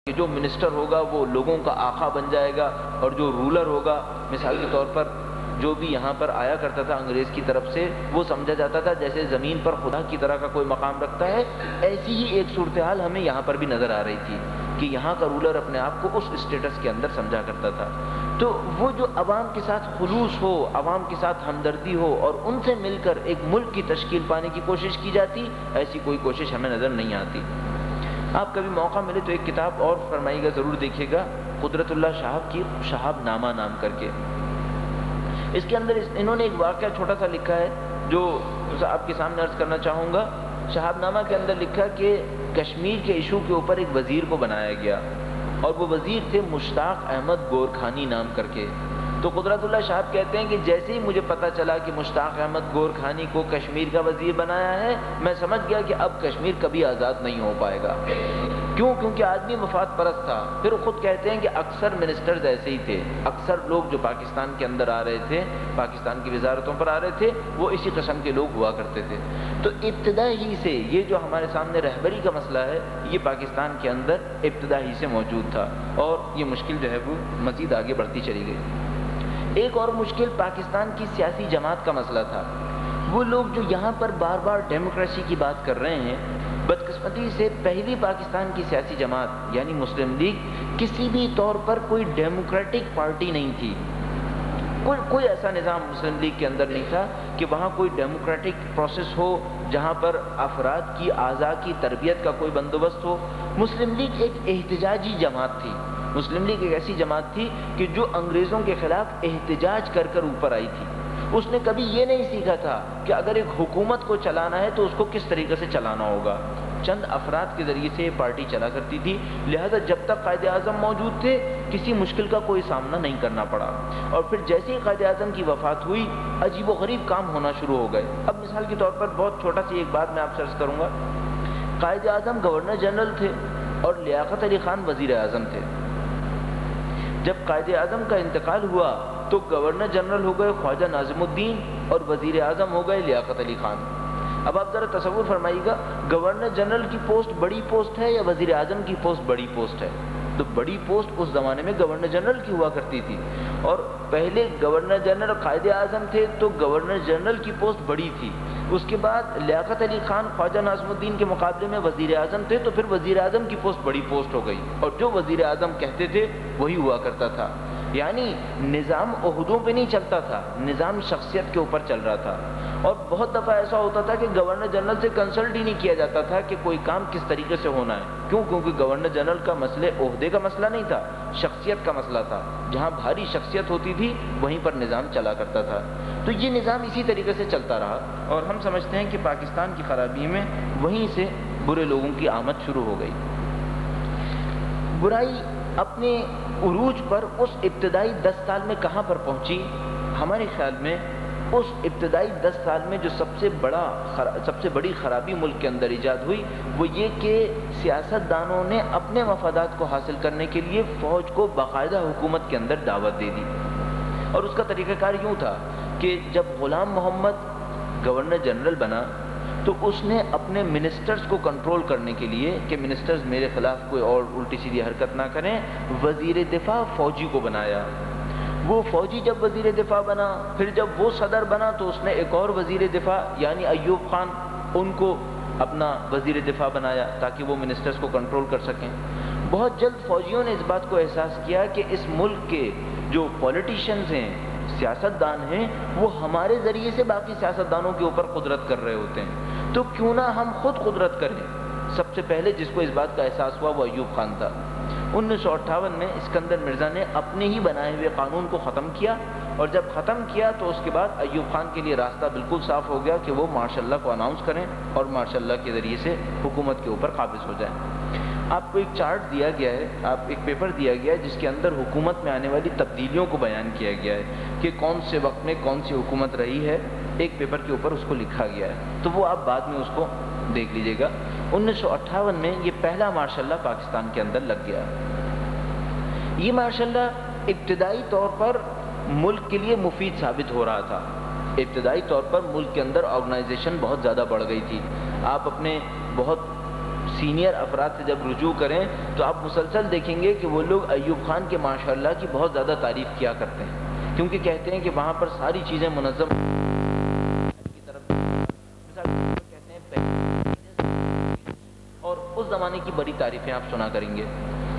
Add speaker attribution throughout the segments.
Speaker 1: کہ جو منسٹر ہوگا وہ لوگوں کا آقا بن جائے گا، اور جو رولر ہوگا، مثال کے طور پر جو بھی یہاں پر آیا کرتا تھا انگریز کی طرف سے، وہ سمجھا جاتا تھا جیسے زمین پر خدا کی طرح کا کوئی مقام رکھتا ہے۔ ایسی ہی ایک صورتحال ہمیں یہاں پر بھی نظر آ رہی تھی کہ یہاں کا رولر اپنے آپ کو اس اسٹیٹس کے اندر سمجھا کرتا تھا۔ تو وہ جو عوام کے ساتھ خلوص ہو، عوام کے ساتھ ہمدردی ہو، اور ان سے مل کر ایک ملک کی تشکیل پانے کی کوشش کی جاتی، ایسی کوئی کوشش ہمیں نظر نہیں آتی۔ آپ کبھی موقع ملے تو ایک کتاب اور فرمائیے گا، ضرور دیکھیے گا، قدرت اللہ شہاب کی شہاب نامہ نام کر کے۔ اس کے اندر انہوں نے ایک واقعہ چھوٹا سا لکھا ہے جو آپ کے سامنے عرض کرنا چاہوں گا۔ شہاب نامہ کے اندر لکھا کہ کشمیر کے ایشو کے اوپر ایک وزیر کو بنایا گیا، اور وہ وزیر تھے مشتاق احمد گورکھانی نام کر کے۔ تو قدرت اللہ شہاب کہتے ہیں کہ جیسے ہی مجھے پتا چلا کہ مشتاق احمد گورکھانی کو کشمیر کا وزیر بنایا ہے، میں سمجھ گیا کہ اب کشمیر کبھی آزاد نہیں ہو پائے گا۔ کیوں؟ کیونکہ آدمی مفاد پرست تھا۔ پھر خود کہتے ہیں کہ اکثر منسٹرز ایسے ہی تھے، اکثر لوگ جو پاکستان کے اندر آ رہے تھے، پاکستان کی وزارتوں پر آ رہے تھے، وہ اسی قسم کے لوگ ہوا کرتے تھے۔ تو ابتدا ہی سے یہ جو ہمارے سامنے رہبری کا مسئلہ ہے، یہ پاکستان کے اندر ابتدا ہی سے موجود تھا، اور یہ مشکل جو ہے وہ مزید آگے بڑھتی چلی گئی۔ ایک اور مشکل پاکستان کی سیاسی جماعت کا مسئلہ تھا۔ وہ لوگ جو یہاں پر بار بار ڈیموکریسی کی بات کر رہے ہیں، بدقسمتی سے پہلی پاکستان کی سیاسی جماعت یعنی مسلم لیگ کسی بھی طور پر کوئی ڈیموکریٹک پارٹی نہیں تھی۔ کوئی ایسا نظام مسلم لیگ کے اندر نہیں تھا کہ وہاں کوئی ڈیموکریٹک پروسیس ہو جہاں پر افراد کی اعضاء کی تربیت کا کوئی بندوبست ہو۔ مسلم لیگ ایک احتجاجی جماعت تھی۔ مسلم لیگ ایک ایسی جماعت تھی کہ جو انگریزوں کے خلاف احتجاج کر کر اوپر آئی تھی۔ اس نے کبھی یہ نہیں سیکھا تھا کہ اگر ایک حکومت کو چلانا ہے تو اس کو کس طریقے سے چلانا ہوگا۔ چند افراد کے ذریعے سے یہ پارٹی چلا کرتی تھی، لہذا جب تک قائد اعظم موجود تھے کسی مشکل کا کوئی سامنا نہیں کرنا پڑا۔ اور پھر جیسے ہی قائد اعظم کی وفات ہوئی، عجیب و غریب کام ہونا شروع ہو گئے۔ اب مثال کے طور پر بہت چھوٹا سی ایک بات میں آپ سے عرض کروں گا۔ قائد اعظم گورنر جنرل تھے اور لیاقت علی خان وزیر اعظم تھے۔ جب قائد اعظم کا انتقال ہوا تو گورنر جنرل ہو گئے خواجہ ناظم الدین اور وزیر اعظم ہو گئے لیاقت علی خان۔ اب آپ ذرا تصور فرمائیے گا، گورنر جنرل کی پوسٹ بڑی پوسٹ ہے یا وزیر اعظم کی پوسٹ بڑی پوسٹ ہے؟ تو بڑی پوسٹ اس زمانے میں گورنر جنرل کی ہوا کرتی تھی، اور پہلے گورنر جنرل قائد اعظم تھے تو گورنر جنرل کی پوسٹ بڑی تھی۔ اس کے بعد لیاقت علی خان خواجہ ناظم الدین کے مقابلے میں وزیر اعظم تھے، تو پھر وزیر اعظم کی پوسٹ بڑی پوسٹ ہو گئی، اور جو وزیر اعظم کہتے تھے وہی ہوا کرتا تھا۔ یعنی نظام عہدوں پہ نہیں چلتا تھا، نظام شخصیت کے اوپر چل رہا تھا۔ اور بہت دفعہ ایسا ہوتا تھا کہ گورنر جنرل سے کنسلٹ ہی نہیں کیا جاتا تھا کہ کوئی کام کس طریقے سے ہونا ہے۔ کیوں؟ کیونکہ گورنر جنرل کا مسئلہ عہدے کا مسئلہ نہیں تھا، شخصیت کا مسئلہ تھا۔ جہاں بھاری شخصیت ہوتی تھی وہیں پر نظام چلا کرتا تھا۔ تو یہ نظام اسی طریقے سے چلتا رہا، اور ہم سمجھتے ہیں کہ پاکستان کی خرابی میں وہیں سے برے لوگوں کی آمد شروع ہو گئی۔ برائی اپنے عروج پر اس ابتدائی 10 سال میں کہاں پر پہنچی؟ ہمارے خیال میں اس ابتدائی 10 سال میں جو سب سے بڑی خرابی ملک کے اندر ایجاد ہوئی، وہ یہ کہ سیاست دانوں نے اپنے مفادات کو حاصل کرنے کے لیے فوج کو باقاعدہ حکومت کے اندر دعوت دے دی۔ اور اس کا طریقہ کار یوں تھا کہ جب غلام محمد گورنر جنرل بنا تو اس نے اپنے منسٹرز کو کنٹرول کرنے کے لیے کہ منسٹرز میرے خلاف کوئی اور الٹی سیدھی حرکت نہ کریں، وزیر دفاع فوجی کو بنایا۔ وہ فوجی جب وزیر دفاع بنا، پھر جب وہ صدر بنا تو اس نے ایک اور وزیر دفاع یعنی ایوب خان، ان کو اپنا وزیر دفاع بنایا تاکہ وہ منسٹرز کو کنٹرول کر سکیں۔ بہت جلد فوجیوں نے اس بات کو احساس کیا کہ اس ملک کے جو پولیٹیشنز ہیں، سیاست دان ہیں، وہ ہمارے ذریعے سے باقی سیاست دانوں کے اوپر قدرت کر رہے ہوتے ہیں، تو کیوں نہ ہم خود قدرت کریں۔ سب سے پہلے جس کو اس بات کا احساس ہوا وہ ایوب خان تھا۔ 1958 میں اسکندر مرزا نے اپنے ہی بنائے ہوئے قانون کو ختم کیا، اور جب ختم کیا تو اس کے بعد ایوب خان کے لیے راستہ بالکل صاف ہو گیا کہ وہ مارشل لاء کو اناؤنس کریں اور مارشل لاء کے ذریعے سے حکومت کے اوپر قابض ہو جائیں۔ آپ کو ایک چارٹ دیا گیا ہے، ایک پیپر دیا گیا ہے جس کے اندر حکومت میں آنے والی تبدیلیوں کو بیان کیا گیا ہے کہ کون سے وقت میں کون سی حکومت رہی ہے، ایک پیپر کے اوپر اس کو لکھا گیا ہے، تو وہ آپ بعد میں اس کو دیکھ لیجئے گا۔ 1958 میں یہ پہلا مارشل لاء پاکستان کے اندر لگ گیا۔ یہ مارشل لاء ابتدائی طور پر ملک کے لیے مفید ثابت ہو رہا تھا۔ ابتدائی طور پر ملک کے اندر آرگنائزیشن بہت زیادہ بڑھ گئی تھی۔ آپ اپنے بہت سینئر افراد سے جب رجوع کریں تو آپ مسلسل دیکھیں گے کہ وہ لوگ ایوب خان کے ماشاءاللہ کی بہت زیادہ تعریف کیا کرتے ہیں، کیونکہ کہتے ہیں کہ وہاں پر ساری چیزیں منظم کی طرف کہتے ہیں، اور اس زمانے کی بڑی تعریفیں آپ سنا کریں گے۔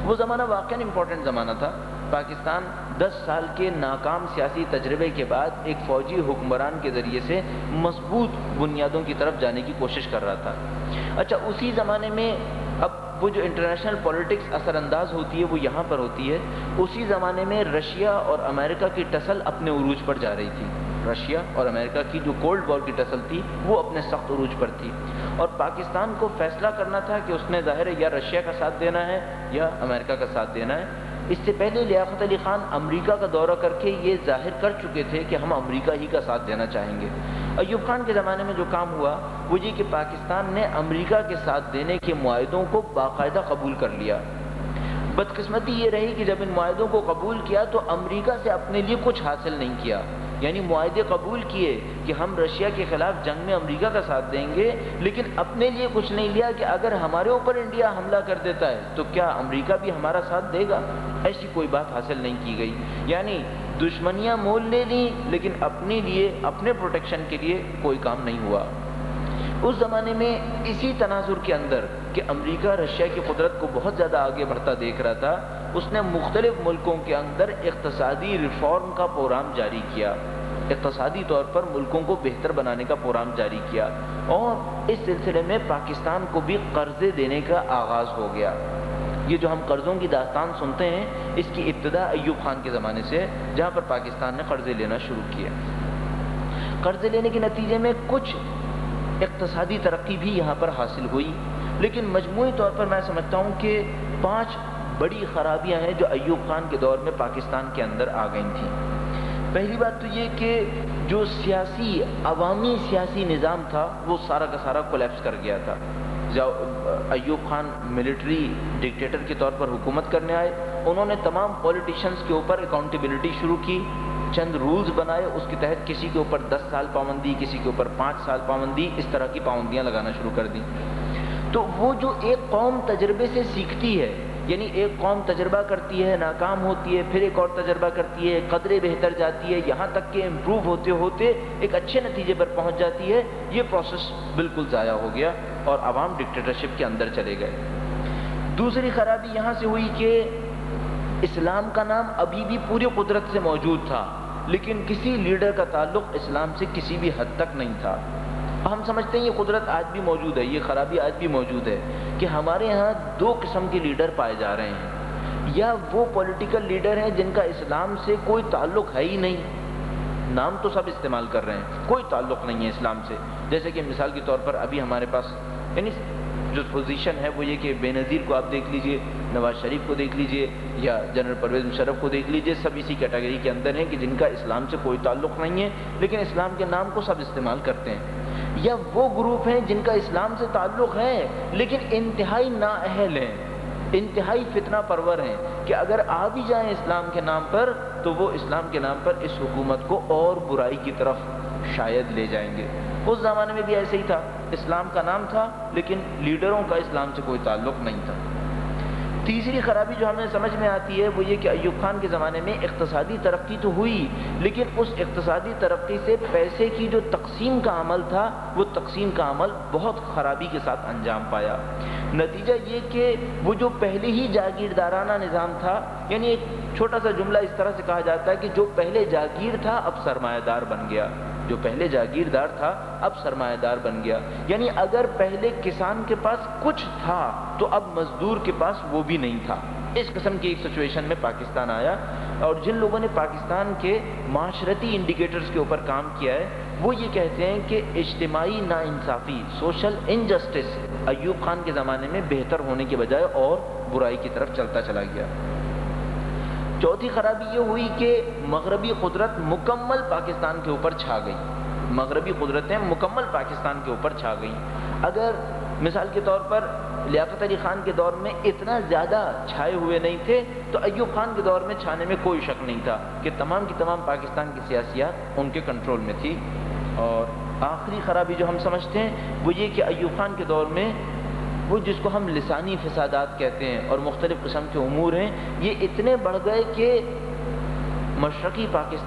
Speaker 1: وہ زمانہ واقعاً امپورٹنٹ زمانہ تھا۔ پاکستان 10 سال کے ناکام سیاسی تجربے کے بعد ایک فوجی حکمران کے ذریعے سے مضبوط بنیادوں کی طرف جانے کی کوشش کر رہا تھا۔ اچھا، اسی زمانے میں اب وہ جو انٹرنیشنل پولیٹکس اثر انداز ہوتی ہے وہ یہاں پر ہوتی ہے، اسی زمانے میں رشیا اور امریکہ کی ٹسل اپنے عروج پر جا رہی تھی۔ رشیا اور امریکہ کی جو کولڈ وار کی ٹسل تھی وہ اپنے سخت عروج پر تھی، اور پاکستان کو فیصلہ کرنا تھا کہ اس نے ظاہر ہے یا رشیا کا ساتھ دینا ہے یا امریکہ کا ساتھ دینا ہے۔ اس سے پہلے لیاقت علی خان امریکہ کا دورہ کر کے یہ ظاہر کر چکے تھے کہ ہم امریکہ ہی کا ساتھ دینا چاہیں گے۔ ایوب خان کے زمانے میں جو کام ہوا وہ یہ کہ پاکستان نے امریکہ کے ساتھ دینے کے معاہدوں کو باقاعدہ قبول کر لیا۔ بدقسمتی یہ رہی کہ جب ان معاہدوں کو قبول کیا تو امریکہ سے اپنے لیے کچھ حاصل نہیں کیا، یعنی معاہدے قبول کیے کہ ہم رشیا کے خلاف جنگ میں امریکہ کا ساتھ دیں گے، لیکن اپنے لیے کچھ نہیں لیا کہ اگر ہمارے اوپر انڈیا حملہ کر دیتا ہے تو کیا امریکہ بھی ہمارا ساتھ دے گا؟ ایسی کوئی بات حاصل نہیں کی گئی، یعنی دشمنیاں مول لے لیں لیکن اپنے لیے، اپنے پروٹیکشن کے لیے کوئی کام نہیں ہوا۔ اس زمانے میں اسی تناظر کے اندر کہ امریکہ رشیا کی قدرت کو بہت زیادہ آگے بڑھتا دیکھ رہا تھا، اس نے مختلف ملکوں کے اندر اقتصادی ریفارم کا پروگرام جاری کیا، اقتصادی طور پر ملکوں کو بہتر بنانے کا پروگرام جاری کیا، اور اس سلسلے میں پاکستان کو بھی قرضے دینے کا آغاز ہو گیا۔ یہ جو ہم قرضوں کی داستان سنتے ہیں اس کی ابتدا ایوب خان کے زمانے سے، جہاں پر پاکستان نے قرضے لینا شروع کیا۔ قرضے لینے کے نتیجے میں کچھ اقتصادی ترقی بھی یہاں پر حاصل ہوئی، لیکن مجموعی طور پر میں سمجھتا ہوں کہ 5 بڑی خرابیاں ہیں جو ایوب خان کے دور میں پاکستان کے اندر آ گئی تھیں۔ پہلی بات تو یہ کہ جو سیاسی، عوامی سیاسی نظام تھا وہ سارا کا سارا کولیپس کر گیا تھا۔ ایوب خان ملٹری ڈکٹیٹر کے طور پر حکومت کرنے آئے، انہوں نے تمام پولیٹیشنز کے اوپر اکاؤنٹیبلٹی شروع کی، چند رولز بنائے، اس کے تحت کسی کے اوپر 10 سال پابندی، کسی کے اوپر 5 سال پابندی، اس طرح کی پابندیاں لگانا شروع کر دیں۔ تو وہ جو ایک قوم تجربے سے سیکھتی ہے، یعنی ایک قوم تجربہ کرتی ہے، ناکام ہوتی ہے، پھر ایک اور تجربہ کرتی ہے، قدرے بہتر جاتی ہے، یہاں تک کہ امپروو ہوتے ہوتے ایک اچھے نتیجے پر پہنچ جاتی ہے، یہ پروسیس بالکل ضائع ہو گیا اور عوام ڈکٹیٹرشپ کے اندر چلے گئے۔ دوسری خرابی یہاں سے ہوئی کہ اسلام کا نام ابھی بھی پوری قدرت سے موجود تھا، لیکن کسی لیڈر کا تعلق اسلام سے کسی بھی حد تک نہیں تھا۔ ہم سمجھتے ہیں یہ قدرت آج بھی موجود ہے، یہ خرابی آج بھی موجود ہے کہ ہمارے ہاں 2 قسم کے لیڈر پائے جا رہے ہیں، یا وہ پولیٹیکل لیڈر ہیں جن کا اسلام سے کوئی تعلق ہے ہی نہیں، نام تو سب استعمال کر رہے ہیں، کوئی تعلق نہیں ہے اسلام سے، جیسے کہ مثال کے طور پر ابھی ہمارے پاس یعنی جو پوزیشن ہے وہ یہ کہ بے نظیر کو آپ دیکھ لیجئے، نواز شریف کو دیکھ لیجئے، یا جنرل پرویز مشرف کو دیکھ لیجئے، سب اسی کیٹیگری کے اندر ہیں کہ جن کا اسلام سے کوئی تعلق نہیں ہے لیکن اسلام کے نام کو سب استعمال کرتے ہیں۔ یا وہ گروپ ہیں جن کا اسلام سے تعلق ہے لیکن انتہائی نااہل ہیں، انتہائی فتنہ پرور ہیں کہ اگر آ بھی جائیں اسلام کے نام پر تو وہ اسلام کے نام پر اس حکومت کو اور برائی کی طرف شاید لے جائیں گے۔ اس زمانے میں بھی ایسے ہی تھا، اسلام کا نام تھا لیکن لیڈروں کا اسلام سے کوئی تعلق نہیں تھا۔ تیسری خرابی جو ہمیں سمجھ میں آتی ہے وہ یہ کہ ایوب خان کے زمانے میں اقتصادی ترقی تو ہوئی لیکن اس اقتصادی ترقی سے پیسے کی جو تقسیم کا عمل تھا وہ تقسیم کا عمل بہت خرابی کے ساتھ انجام پایا۔ نتیجہ یہ کہ وہ جو پہلے ہی جاگیردارانہ نظام تھا، یعنی ایک چھوٹا سا جملہ اس طرح سے کہا جاتا ہے کہ جو پہلے جاگیر تھا اب سرمایہ دار بن گیا، جو پہلے جاگیردار تھا اب سرمایہ دار بن گیا، یعنی اگر پہلے کسان کے پاس کچھ تھا تو اب مزدور کے پاس وہ بھی نہیں تھا۔ اس قسم کی ایک سچویشن میں پاکستان آیا، اور جن لوگوں نے پاکستان کے معاشرتی انڈیکیٹرز کے اوپر کام کیا ہے وہ یہ کہتے ہیں کہ اجتماعی ناانصافی، سوشل انجسٹس ایوب خان کے زمانے میں بہتر ہونے کے بجائے اور برائی کی طرف چلتا چلا گیا۔ چوتھی خرابی یہ ہوئی کہ مغربی قدرت مکمل پاکستان کے اوپر چھا گئی، مغربی قدرتیں مکمل پاکستان کے اوپر چھا گئیں۔ اگر مثال کے طور پر لیاقت علی خان کے دور میں اتنا زیادہ چھائے ہوئے نہیں تھے تو ایوب خان کے دور میں چھانے میں کوئی شک نہیں تھا کہ تمام کی تمام پاکستان کی سیاسیات ان کے کنٹرول میں تھی۔ اور آخری خرابی جو ہم سمجھتے ہیں وہ یہ کہ ایوب خان کے دور میں وہ جس کو ہم لسانی فسادات کہتے ہیں اور مختلف قسم کے امور ہیں، یہ اتنے بڑھ گئے کہ مشرقی پاکستان